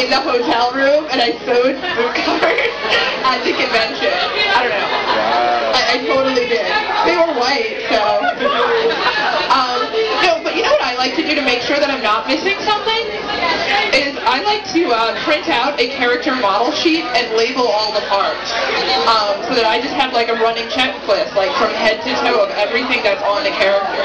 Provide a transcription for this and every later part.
in the hotel room, and I sewed boot covers at the convention. I don't know. I totally did. They were white, so. No, but you know what I like to do to make sure that I'm not missing something? Is I like to print out a character model sheet and label all the parts. So that I just have like a running checklist, like from head to toe of everything that's on the character.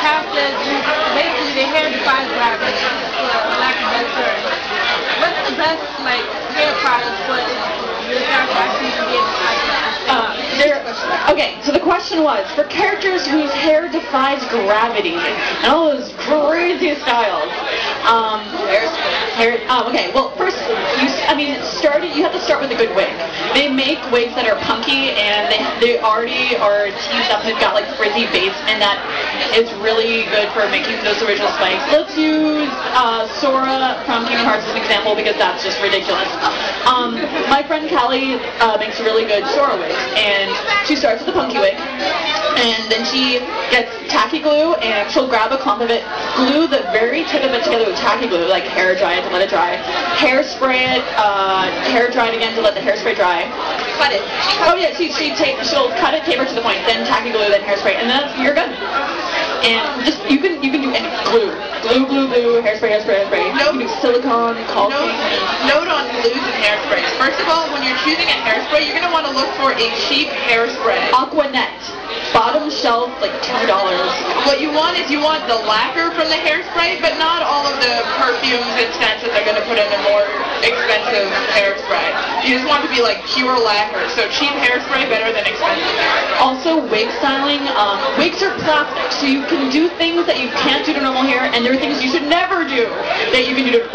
Characters, basically they hair defines graphics, lack of better term. What's the best hair process for the character actually to be able to Okay, so the question was, for characters whose hair defies gravity, and all those crazy styles, okay, well, first, you have to start with a good wig. They make wigs that are punky, and they already are teased up, and they've got like frizzy base, and that is really good for making those original spikes. Let's use Sora from Kingdom Hearts as an example, because that's just ridiculous. My friend Callie makes really good Sora wigs, and she starts with a punky wig, and then she gets tacky glue, and she'll grab a clump of it, glue the very tip of it together with tacky glue, like hair dry it to let it dry, hairspray it, hair dry it again to let the hairspray dry. Cut it. Oh yeah, she'll cut it, taper to the point, then tacky glue, then hairspray, and then you're good. And just you can do any glue, hairspray. You can do silicone, caulking. Note on glues and hairsprays. First of all, when you're choosing a hairspray, you're gonna want to look for a cheap hairspray. Aquanet. Bottom shelf, like $2. What you want is you want the lacquer from the hairspray, but not all of the perfumes and scents that they're going to put in a more expensive hairspray. You just want to be like pure lacquer. So cheap hairspray better than expensive hairspray. Also, wig styling. Wigs are plastic, so you can do things that you can't do to normal hair, and there are things you should never do that you can do to,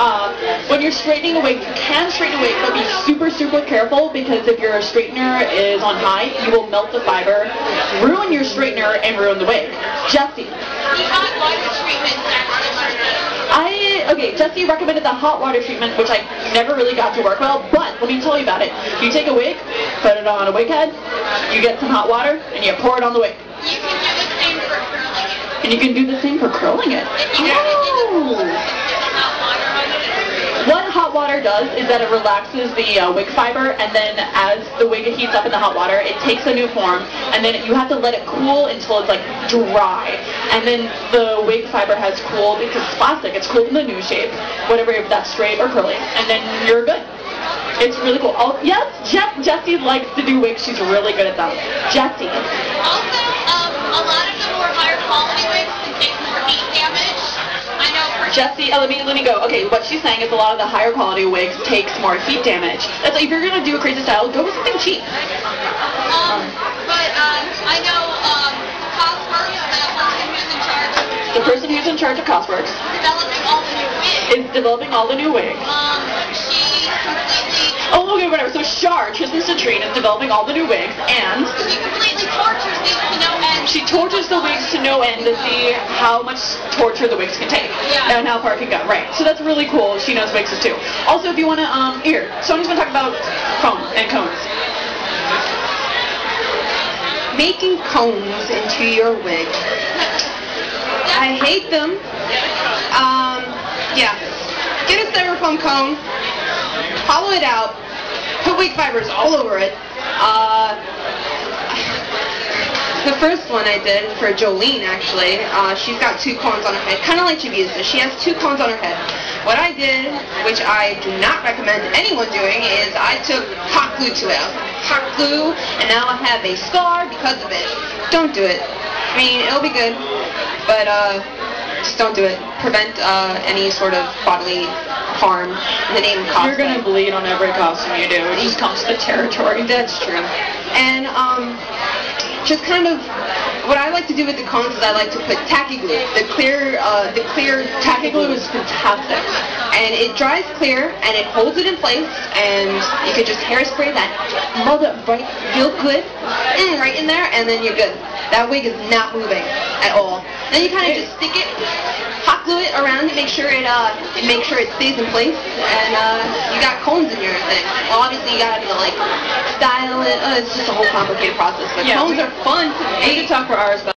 when you're straightening a wig, you can straighten a wig, but be super, super careful, because if your straightener is on high, you will melt the fiber, ruin your straightener, and ruin the wig. Jessie. Jessie recommended the hot water treatment, which I never really got to work well, but let me tell you about it. You take a wig, put it on a wig head, you get some hot water, and you pour it on the wig. You can do the same for curling it. And you can do the same for curling it. What hot water does is that it relaxes the wig fiber, and then as the wig heats up in the hot water, it takes a new form, and then you have to let it cool until it's like dry. And then the wig fiber has cooled, because it's plastic, it's cooled in the new shape, whatever, if that's straight or curly, and then you're good. It's really cool. Yes, Jessie likes to do wigs. She's really good at them. Jessie. Also, a lot of the more higher quality wigs can take more heat damage. I know for Jessie, let me go. Okay, what she's saying is a lot of the higher quality wigs takes more heat damage. That's like, if you're gonna do a crazy style, go with something cheap. I know Cosworks, the person who's in charge of Cosworks is developing all the new wigs. She completely. Oh, okay, whatever. So Shar, Tristan Citrine, is developing all the new wigs, and She completely tortures these to no end. she tortures the wigs to no end to see how much torture the wigs can take, and how far it can go. Right. So that's really cool. She knows wigs too. Also, if you want to, here, Sonya's gonna talk about combs and cones. Making cones into your wig. I hate them. Yeah. Get a styrofoam cone, hollow it out, put wig fibers all over it. The first one I did for Jolene, actually, she's got 2 cones on her head, kind of like Javiza. She has 2 cones on her head. What I did, which I do not recommend anyone doing, is I took hot glue to it. Hot glue, and now I have a scar because of it. Don't do it. I mean, it'll be good, but just don't do it. Prevent any sort of bodily harm in the name of cosplay. You're gonna bleed on every costume you do. It just comes to the territory. That's true. And just kind of what I like to do with the cones is I like to put tacky glue. The clear tacky glue is fantastic, and it dries clear and it holds it in place. And you can just hairspray that mother right real good, right in there, and then you're good. That wig is not moving at all. Then you kind of just stick it, hot glue it around to make sure it stays in place, and you got cones in your thing. Well, obviously you gotta like style it. It's just a whole complicated process. But cones are fun to make. We could talk for hours about